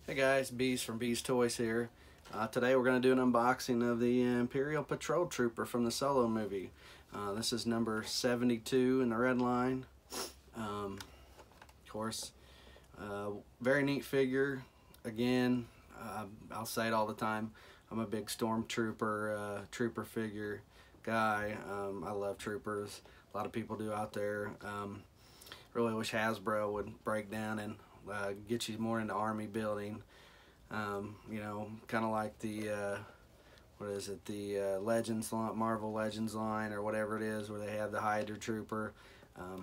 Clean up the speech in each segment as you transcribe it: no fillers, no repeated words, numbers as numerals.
Hey guys, Bees from Bees Toys here. Today we're going to do an unboxing of the Imperial Patrol Trooper from the Solo movie. This is number 72 in the red line. Of course, very neat figure. Again, I'll say it all the time, I'm a big Stormtrooper trooper figure guy. I love troopers. A lot of people do out there. Really wish Hasbro would break down and get you more into army building. You know, kind of like the what is it, the Legends line, Marvel Legends line, or whatever it is, where they have the Hydra Trooper.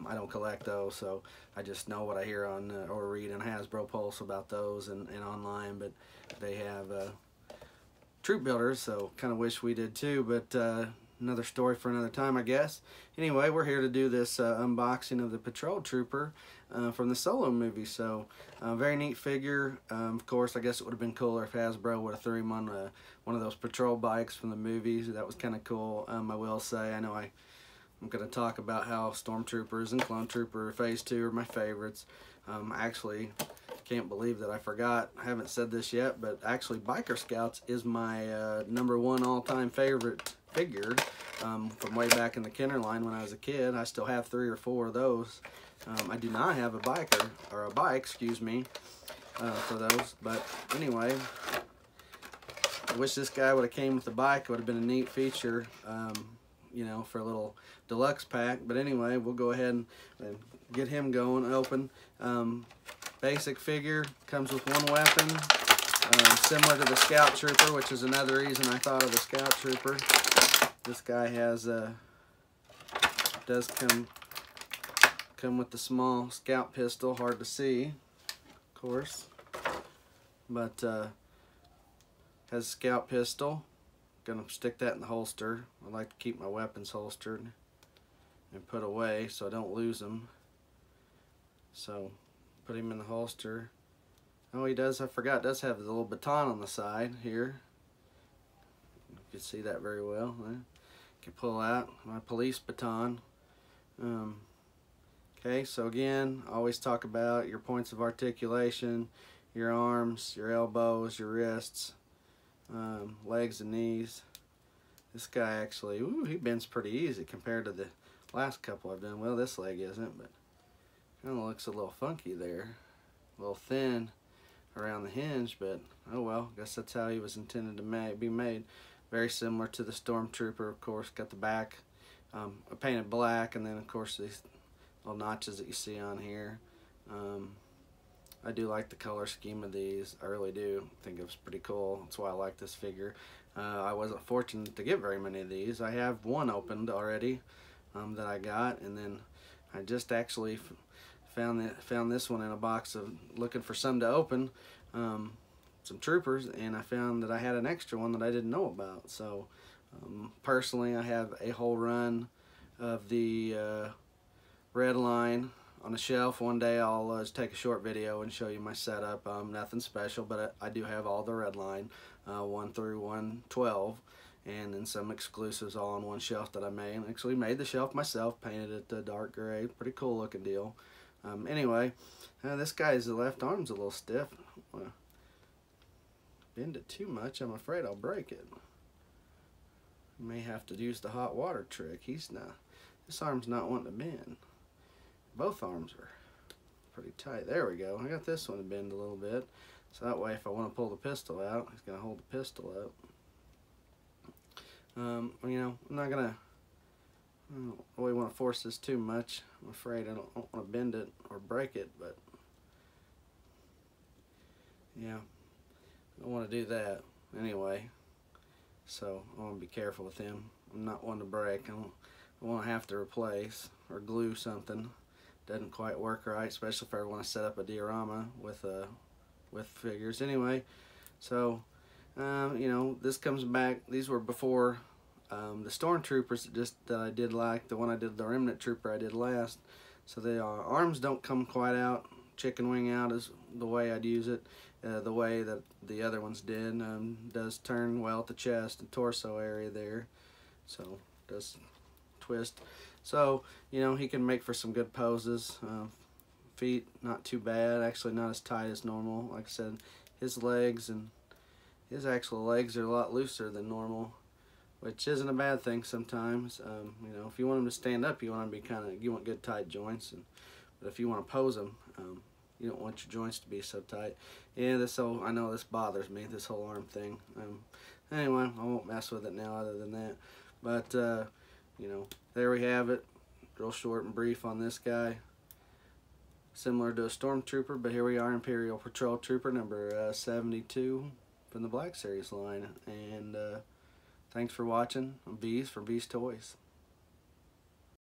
I don't collect those, so I just know what I hear on or read on Hasbro Pulse about those and online. But they have troop builders, so kind of wish we did too. But another story for another time, I guess. Anyway, we're here to do this unboxing of the Patrol Trooper from the Solo movie. So, very neat figure. Of course, I guess it would have been cooler if Hasbro would have threw him on one of those patrol bikes from the movies. That was kind of cool. I will say, I know I'm going to talk about how Stormtroopers and Clone Trooper Phase 2 are my favorites. I actually can't believe that I forgot. I haven't said this yet, but actually Biker Scouts is my #1 all-time favorite figure from way back in the Kenner line when I was a kid. I still have 3 or 4 of those. I do not have a bike, excuse me, for those. But anyway, I wish this guy would have came with the bike. It would have been a neat feature, you know, for a little deluxe pack. But anyway, we'll go ahead and get him going, open. Basic figure, comes with one weapon, similar to the Scout Trooper, which is another reason I thought of the Scout Trooper. This guy has does come with the small scout pistol, hard to see, of course, but has a scout pistol. Gonna stick that in the holster. I like to keep my weapons holstered and put away so I don't lose them. So put him in the holster. Oh, he does, I forgot, does have the little baton on the side here. You can see that very well. I can pull out my police baton. Okay, so again, always talk about your points of articulation, your arms, your elbows, your wrists, legs and knees. This guy actually, ooh, he bends pretty easy compared to the last couple I've done. Well, this leg isn't, but kind of looks a little funky there. A little thin around the hinge, but oh well, guess that's how he was intended to be made. Very similar to the Stormtrooper, of course. Got the back painted black, and then of course these little notches that you see on here. I do like the color scheme of these. I really do. I think it was pretty cool. That's why I like this figure. I wasn't fortunate to get very many of these. I have one opened already that I got, and then I just actually found this one in a box of looking for some to open, some troopers, and I found that I had an extra one that I didn't know about. So personally, I have a whole run of the red line on the shelf. One day I'll just take a short video and show you my setup. Nothing special, but I do have all the red line, 1 through 112, and then some exclusives all on one shelf that I made. Actually made the shelf myself, painted it dark gray. Pretty cool looking deal. Anyway, this guy's left arm's a little stiff. Bend it too much, I'm afraid I'll break it. May have to use the hot water trick. This arm's not wanting to bend. Both arms are pretty tight. There we go. I got this one to bend a little bit, so that way if I want to pull the pistol out, he's going to hold the pistol up. You know, I don't really want to force this too much. I'm afraid I don't want to bend it or break it, but yeah, I don't want to do that anyway. So I want to be careful with him. I'm not one to break. I want to have to replace or glue something. Doesn't quite work right, especially if I want to set up a diorama with figures. Anyway, so you know, this comes back. These were before the Stormtroopers that I did like. The one I did, the Remnant Trooper, I did last. So the arms don't come quite out. Chicken wing out is the way I'd use it. The way that the other ones did. Does turn well at the chest and torso area there. So does twist. So, you know, he can make for some good poses. Feet, not too bad. Actually, not as tight as normal. Like I said, his legs and his actual legs are a lot looser than normal, which isn't a bad thing sometimes. You know, if you want him to stand up, you want him to be you want good tight joints, but if you want to pose him, you don't want your joints to be so tight. Yeah, I know this bothers me, this whole arm thing. Anyway, I won't mess with it now other than that. But, you know, there we have it. Real short and brief on this guy. Similar to a Stormtrooper, but here we are, Imperial Patrol Trooper number 72 from the Black Series line. And thanks for watching. I'm Bees for Bees Toys.